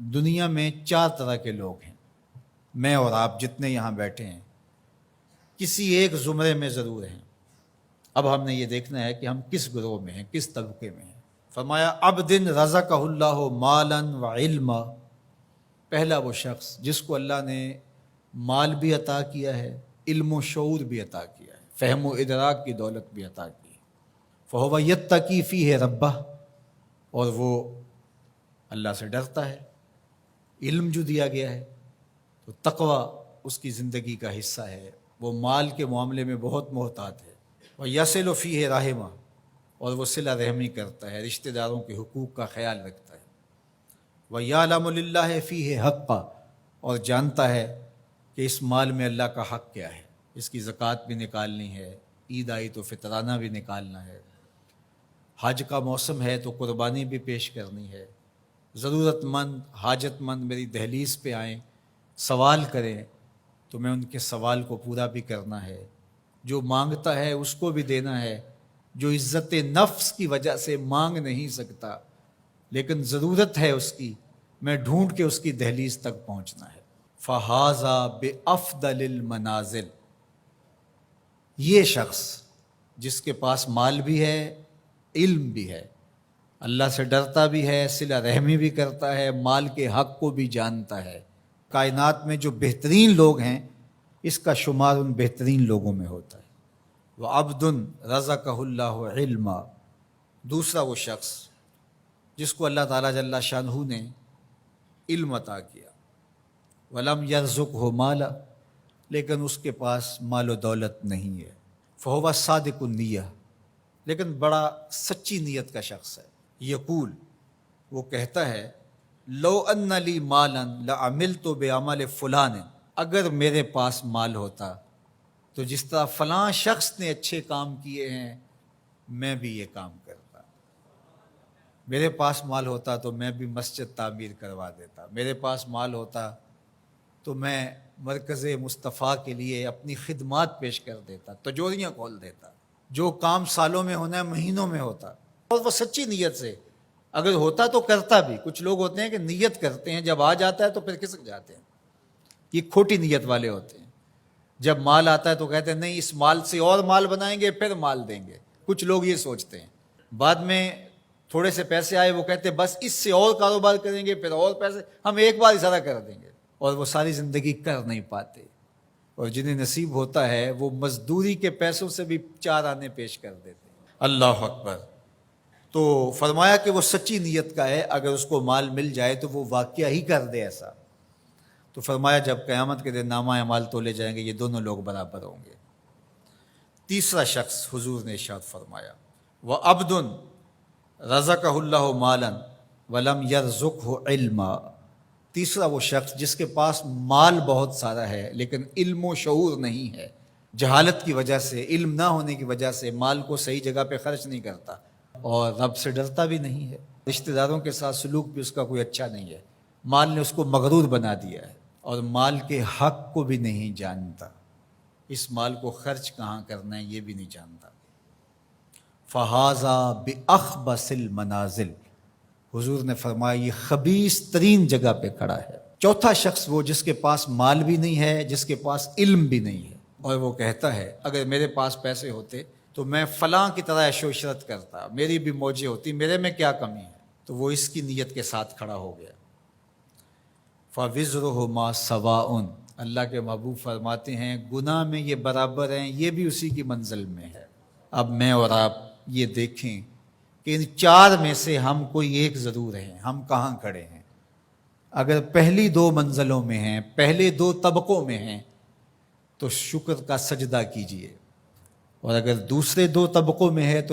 دنیا میں 4 طرح کے لوگ ہیں، میں اور آپ جتنے یہاں بیٹھے ہیں کسی ایک زمرے میں ضرور ہیں۔ اب ہم نے یہ دیکھنا ہے کہ ہم کس گروہ میں ہیں، کس طبقے میں ہیں۔ فرمایا عبد رزقہ اللہ مالا و علما، پہلا وہ شخص جس کو اللہ نے مال بھی عطا کیا ہے، علم و شعور بھی عطا کیا ہے، فہم و ادراک کی دولت بھی عطا کی ہے۔ فہو یتقی فیہ ربہ، اور وہ اللہ سے ڈرتا ہے۔ علم جو دیا گیا ہے تو تقوی اس کی زندگی کا حصہ ہے، وہ مال کے معاملے میں بہت محتاط ہے۔ وَيَصِلُ فِيهِ رَحِمَ، اور وہ صلہ رحمی کرتا ہے، رشتہ داروں کے حقوق کا خیال رکھتا ہے۔ وَيَعْلَمُ لِلَّهِ فِيهِ حَقًّا، اور جانتا ہے کہ اس مال میں اللہ کا حق کیا ہے، اس کی زکوٰۃ بھی نکالنی ہے، عید آئی تو فطرانہ بھی نکالنا ہے، حج کا موسم ہے تو قربانی بھی پیش کرنی ہے، ضرورت مند حاجت مند میری دہلیز پہ آئیں سوال کریں تو میں ان کے سوال کو پورا بھی کرنا ہے، جو مانگتا ہے اس کو بھی دینا ہے، جو عزت نفس کی وجہ سے مانگ نہیں سکتا لیکن ضرورت ہے اس کی، میں ڈھونڈ کے اس کی دہلیز تک پہنچنا ہے۔ فَهَذَا بِأَفْضَلِ الْمَنَازِلِ، یہ شخص جس کے پاس مال بھی ہے، علم بھی ہے، اللہ سے ڈرتا بھی ہے، صلہ رحمی بھی کرتا ہے، مال کے حق کو بھی جانتا ہے، کائنات میں جو بہترین لوگ ہیں اس کا شمار ان بہترین لوگوں میں ہوتا ہے۔ وَعَبْدٌ رَزَقَهُ اللَّهُ عِلْمًا، دوسرا وہ شخص جس کو اللہ تعالیٰ جل شانہ نے علم عطا کیا، وَلَمْ يَرْزُقْهُ مَالًا، لیکن اس کے پاس مال و دولت نہیں ہے، فَهُوَ صادق النیہ، لیکن بڑا سچی نیت کا شخص ہے۔ یقول، وہ کہتا ہے لو ان لی مالا لعملت بعمل فلان، اگر میرے پاس مال ہوتا تو جس طرح فلاں شخص نے اچھے کام کیے ہیں میں بھی یہ کام کرتا، میرے پاس مال ہوتا تو میں بھی مسجد تعمیر کروا دیتا، میرے پاس مال ہوتا تو میں مرکز مصطفیٰ کے لیے اپنی خدمات پیش کر دیتا، تجوریاں کھول دیتا، جو کام سالوں میں ہونا ہے مہینوں میں ہوتا، اور وہ سچی نیت سے اگر ہوتا تو کرتا بھی۔ کچھ لوگ ہوتے ہیں کہ نیت کرتے ہیں، جب آ جاتا ہے تو پھر کھسک جاتے ہیں، یہ کھوٹی نیت والے ہوتے ہیں۔ جب مال آتا ہے تو کہتے ہیں نہیں اس مال سے اور مال بنائیں گے پھر مال دیں گے، کچھ لوگ یہ سوچتے ہیں۔ بعد میں تھوڑے سے پیسے آئے وہ کہتے ہیں بس اس سے اور کاروبار کریں گے، پھر اور پیسے ہم ایک بار اشارہ کر دیں گے، اور وہ ساری زندگی کر نہیں پاتے۔ اور جنہیں نصیب ہوتا ہے وہ مزدوری کے پیسوں سے بھی 4 آنے پیش کر دیتے ہیں۔ اللہ اکبر۔ تو فرمایا کہ وہ سچی نیت کا ہے، اگر اس کو مال مل جائے تو وہ واقعہ ہی کر دے ایسا۔ تو فرمایا جب قیامت کے دن نامہ اعمال تولے جائیں گے یہ دونوں لوگ برابر ہوں گے۔ تیسرا شخص حضور نے ارشاد فرمایا وَعَبْدٌ رَزَقَهُ اللَّهُ مَالًا وَلَمْ يَرْزُقْهُ عِلْمًا، تیسرا وہ شخص جس کے پاس مال بہت سارا ہے لیکن علم و شعور نہیں ہے، جہالت کی وجہ سے، علم نہ ہونے کی وجہ سے مال کو صحیح جگہ پہ خرچ نہیں کرتا، اور رب سے ڈرتا بھی نہیں ہے، رشتہ داروں کے ساتھ سلوک بھی اس کا کوئی اچھا نہیں ہے، مال نے اس کو مغرور بنا دیا ہے، اور مال کے حق کو بھی نہیں جانتا، اس مال کو خرچ کہاں کرنا ہے یہ بھی نہیں جانتا۔ فَهَذَا بِأَخْبَثِ الْمَنَازِلِ، حضور نے فرمایا یہ خبیث ترین جگہ پہ کھڑا ہے۔ چوتھا شخص وہ جس کے پاس مال بھی نہیں ہے، جس کے پاس علم بھی نہیں ہے، اور وہ کہتا ہے اگر میرے پاس پیسے ہوتے تو میں فلاں کی طرح عیش و عشرت کرتا، میری بھی موجیں ہوتی، میرے میں کیا کمی ہے، تو وہ اس کی نیت کے ساتھ کھڑا ہو گیا۔ فَوِزْرُهُمَا سَوَاءٌ، اللہ کے محبوب فرماتے ہیں گناہ میں یہ برابر ہیں، یہ بھی اسی کی منزل میں ہے۔ اب میں اور آپ یہ دیکھیں کہ ان 4 میں سے ہم کوئی ایک ضرور ہیں، ہم کہاں کھڑے ہیں۔ اگر پہلی 2 منزلوں میں ہیں، پہلے 2 طبقوں میں ہیں تو شکر کا سجدہ کیجئے، اور اگر دوسرے 2 طبقوں میں ہے تو